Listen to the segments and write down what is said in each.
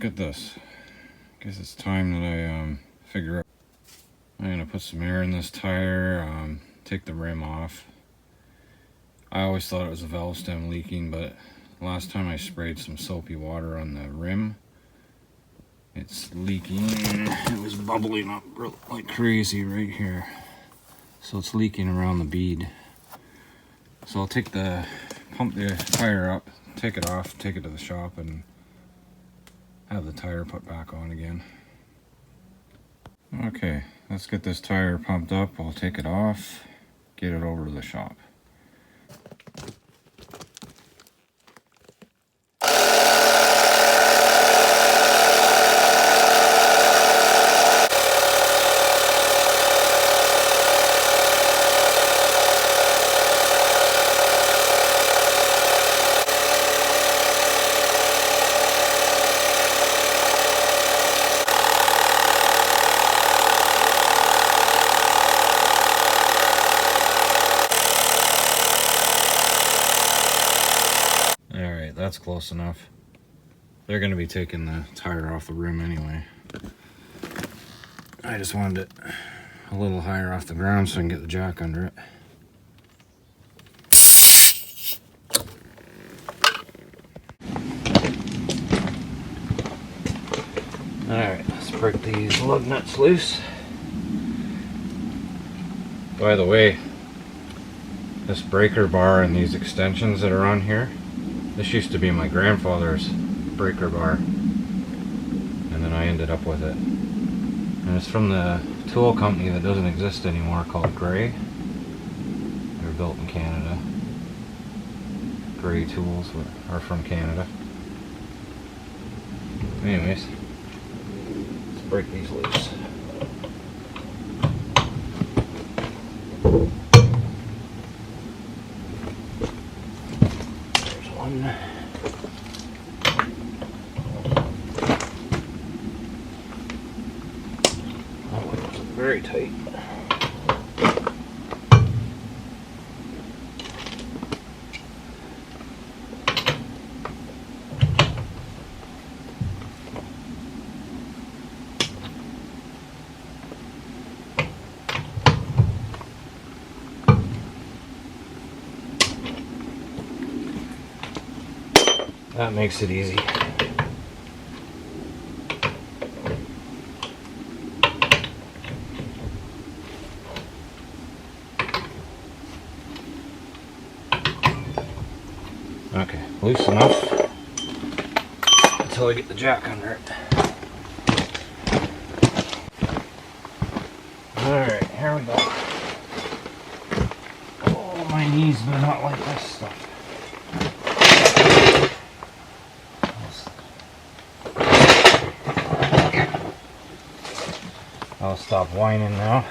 look at this. Guess it's time that I figure out. I'm gonna put some air in this tire, take the rim off. I always thought it was a valve stem leaking, but last time I sprayed some soapy water on the rim, it's leaking. It was bubbling up like crazy right here. So it's leaking around the bead. So I'll pump the tire up, take it off, take it to the shop, and have the tire put back on again. Okay, let's get this tire pumped up. I'll take it off, get it over to the shop. That's close enough. They're going to be taking the tire off the rim anyway. I just wanted it a little higher off the ground so I can get the jack under it. Alright, let's break these lug nuts loose. By the way, this breaker bar and these extensions that are on here, this used to be my grandfather's breaker bar, and then I ended up with it. And it's from the tool company that doesn't exist anymore called Gray. They were built in Canada. Gray tools are from Canada. Anyways, let's break these loose. Very tight. That makes it easy. Okay, loose enough until I get the jack under it. Alright, here we go. Oh, my knees do not like this stuff. I'll stop whining now.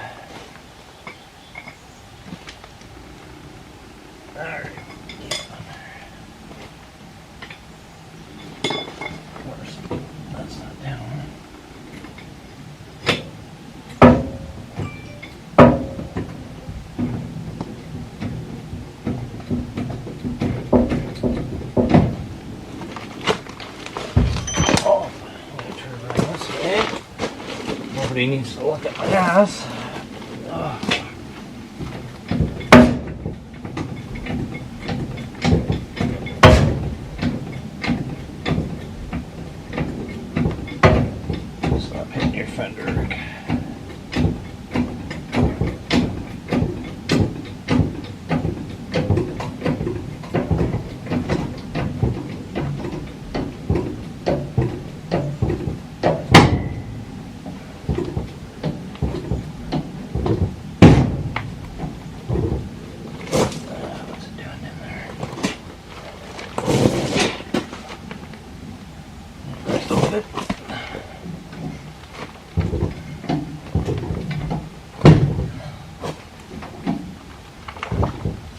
Alright. That's not down. Oh, let me turn around this way. Nobody needs to look at my ass. Stop hitting your fender, Rick.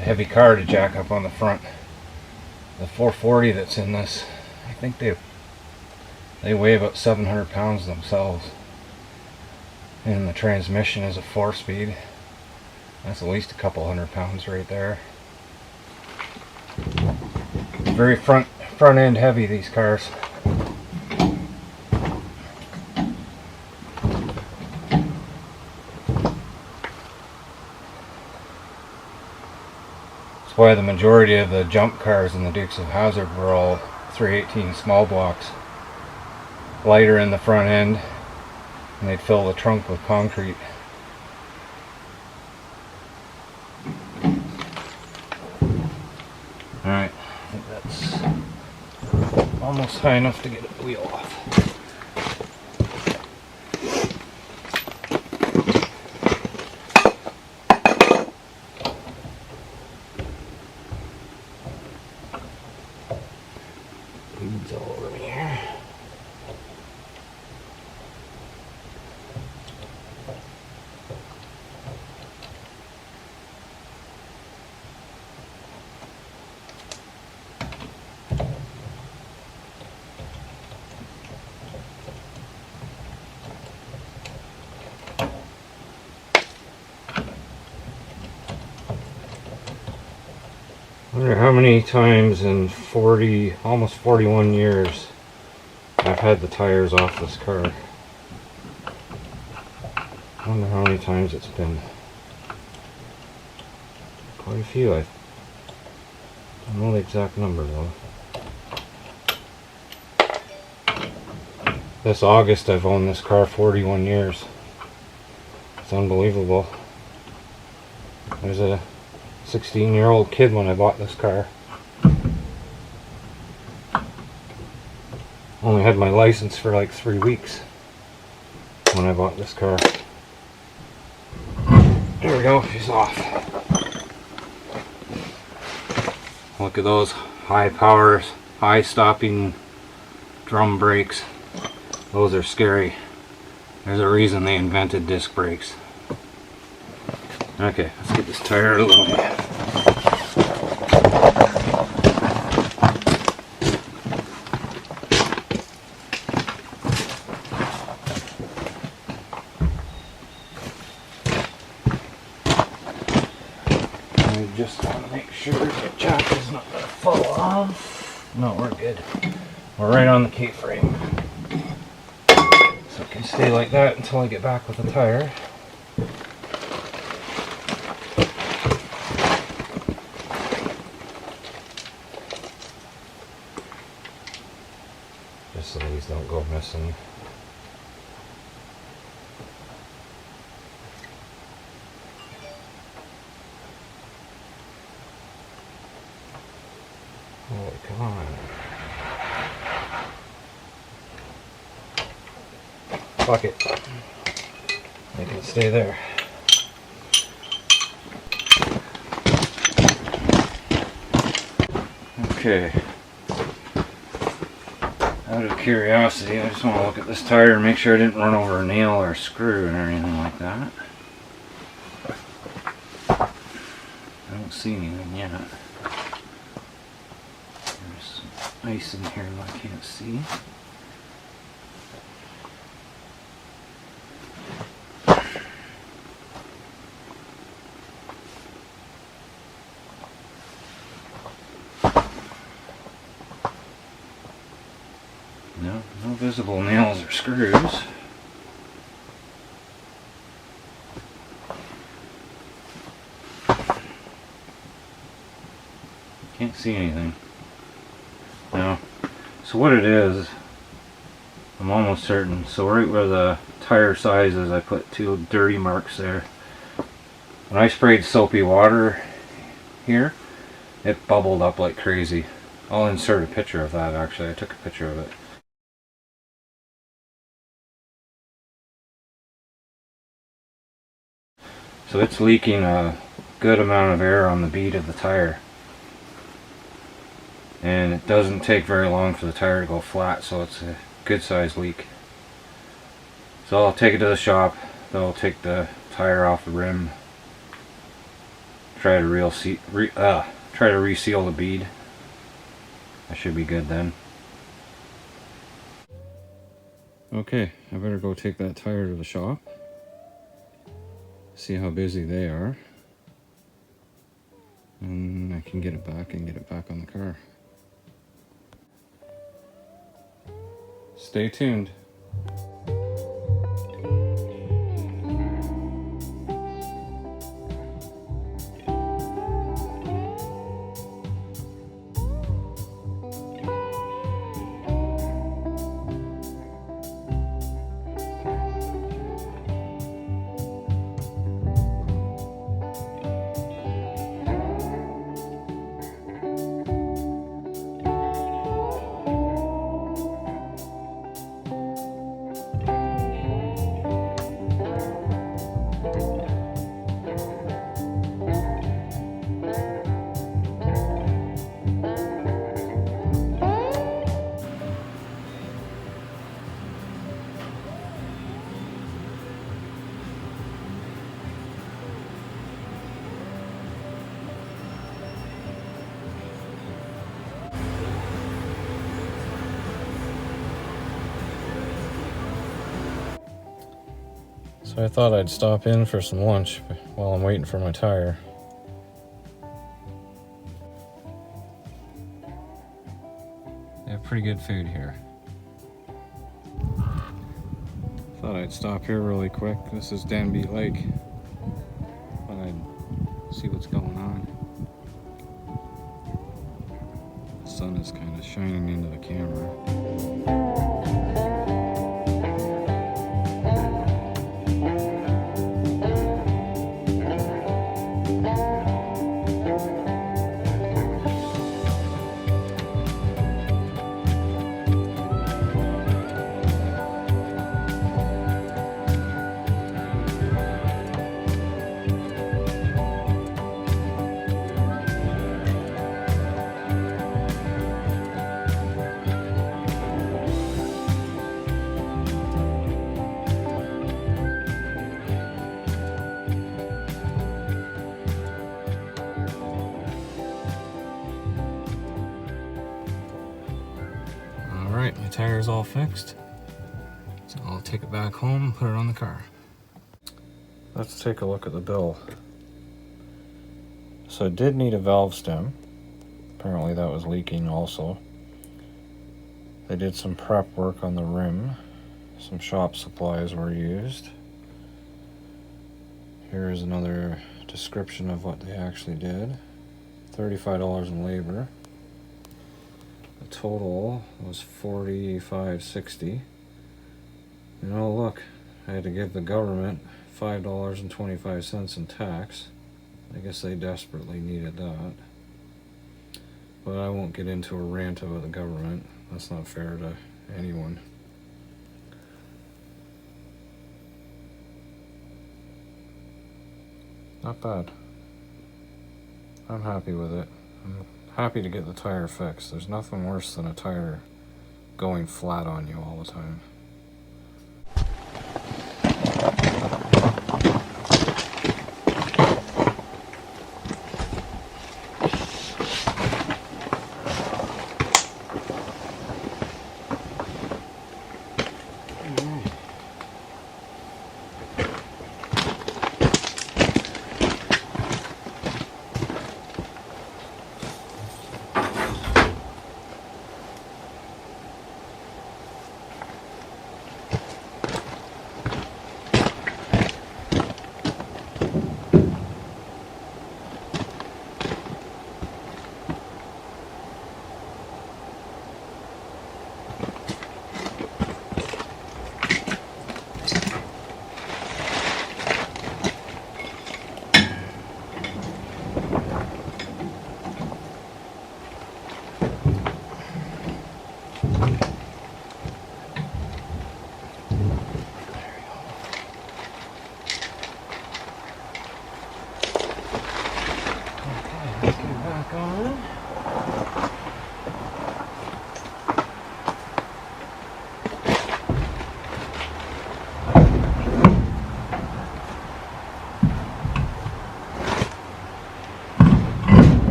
Heavy car to jack up on the front. The 440 that's in this, I think they weigh about 700 pounds themselves, and the transmission is a 4-speed. That's at least a couple hundred pounds right there. Very front end heavy, these cars. why the majority of the jump cars in the Dukes of Hazzard were all 318 small blocks. Lighter in the front end, and they'd fill the trunk with concrete. Alright, I think that's almost high enough to get the wheel off. Weeds all over me here. I wonder how many times in almost 41 years I've had the tires off this car. I wonder how many times it's been. Quite a few. I don't know the exact number though. This August I've owned this car 41 years. It's unbelievable. I was a 16-year-old kid when I bought this car. Only had my license for like 3 weeks when I bought this car. There we go, she's off. Look at those high power, high stopping drum brakes. Those are scary. There's a reason they invented disc brakes. Okay, let's get this tire out of the way. I just want to make sure the jack is not going to fall off. No, we're good. We're right on the K-frame. So it can stay like that until I get back with the tire. Just so these don't go missing. Oh, come on. Fuck it. Make it stay there. Okay. Out of curiosity, I just want to look at this tire and make sure I didn't run over a nail or a screw or anything like that. I don't see anything yet. There's some ice in here that I can't see. No visible nails or screws. Can't see anything. No. So what it is, I'm almost certain. So right where the tire size is, I put 2 dirty marks there. When I sprayed soapy water here, it bubbled up like crazy. I'll insert a picture of that actually. I took a picture of it. So it's leaking a good amount of air on the bead of the tire. And it doesn't take very long for the tire to go flat, so it's a good sized leak. So I'll take it to the shop, they'll take the tire off the rim, try to reseal the bead. That should be good then. Okay, I better go take that tire to the shop. See how busy they are. And I can get it back and get it back on the car. Stay tuned. So I thought I'd stop in for some lunch while I'm waiting for my tire. They have pretty good food here. Thought I'd stop here really quick. This is Denbigh Lake. Thought I'd see what's going on. The sun is kind of shining into the camera. Alright, my tire's all fixed. So I'll take it back home and put it on the car. Let's take a look at the bill. So it did need a valve stem. Apparently that was leaking also. They did some prep work on the rim. Some shop supplies were used. Here's another description of what they actually did. $35 in labor. The total was $45.60. And oh look, I had to give the government $5.25 in tax. I guess they desperately needed that. But I won't get into a rant about the government. That's not fair to anyone. Not bad. I'm happy with it. I'm happy to get the tire fixed. There's nothing worse than a tire going flat on you all the time.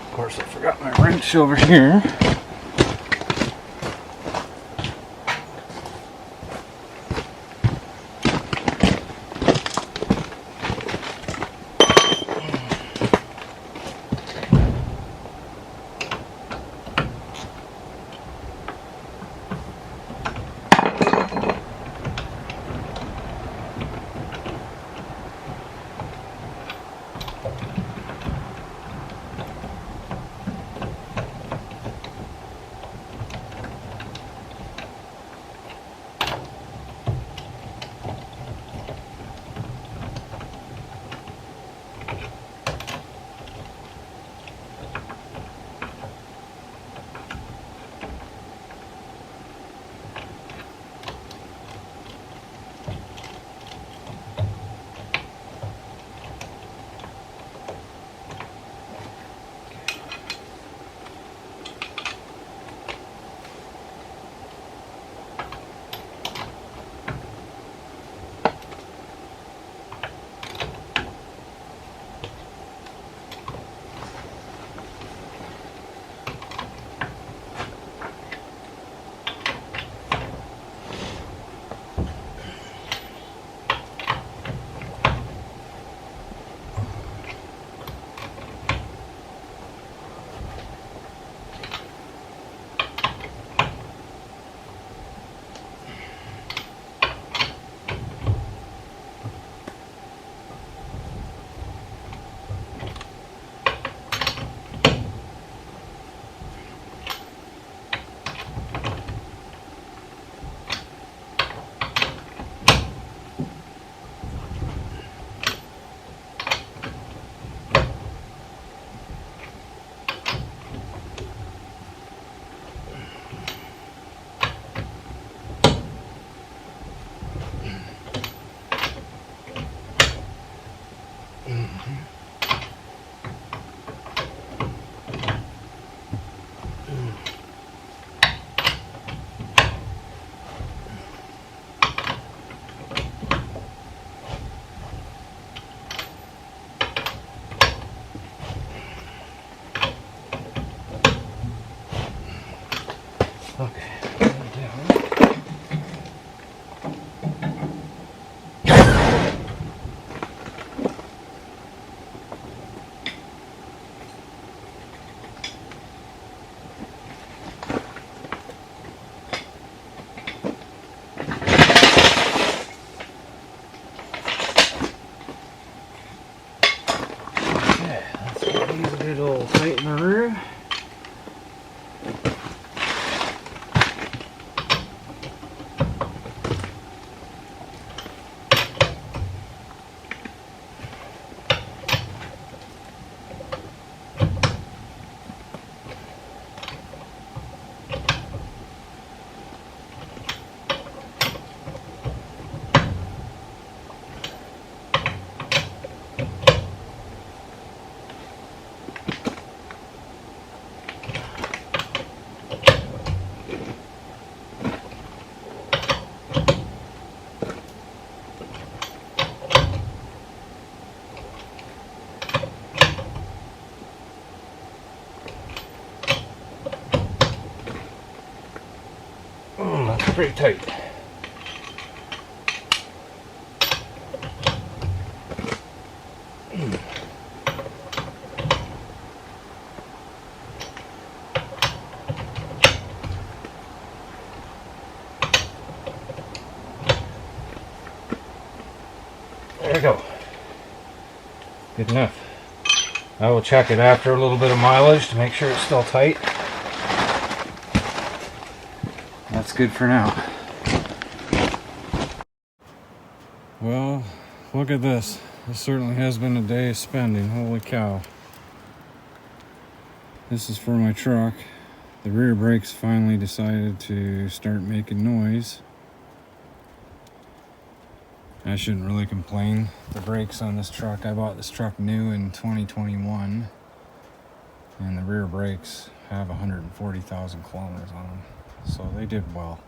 Of course, I forgot my wrench over here. little tight in the rear. That's pretty tight. There we go. Good enough. I will check it after a little bit of mileage to make sure it's still tight. That's good for now. Well, look at this. This certainly has been a day of spending. Holy cow. This is for my truck. The rear brakes finally decided to start making noise. I shouldn't really complain. The brakes on this truck, I bought this truck new in 2021, and the rear brakes have 140,000 kilometers on them, so they did well.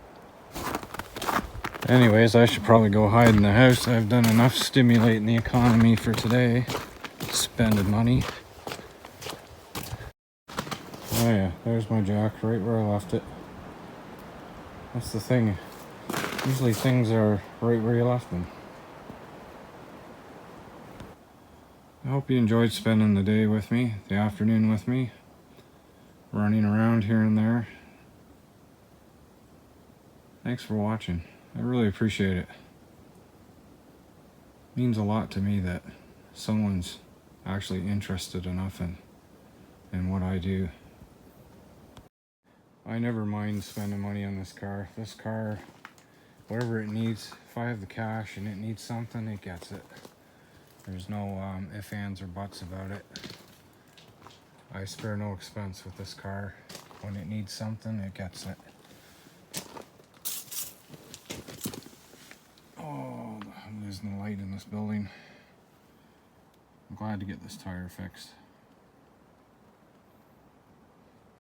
Anyways, I should probably go hide in the house. I've done enough stimulating the economy for today. Spending money. Oh yeah, there's my jack right where I left it. That's the thing. Usually things are right where you left them. I hope you enjoyed spending the day with me, the afternoon with me, running around here and there. Thanks for watching. I really appreciate it. It means a lot to me that someone's actually interested enough in what I do. I never mind spending money on this car. This car, whatever it needs, if I have the cash and it needs something, it gets it. There's no ifs, ands, or buts about it. I spare no expense with this car. When it needs something, it gets it. Oh, I'm losing the light in this building. I'm glad to get this tire fixed.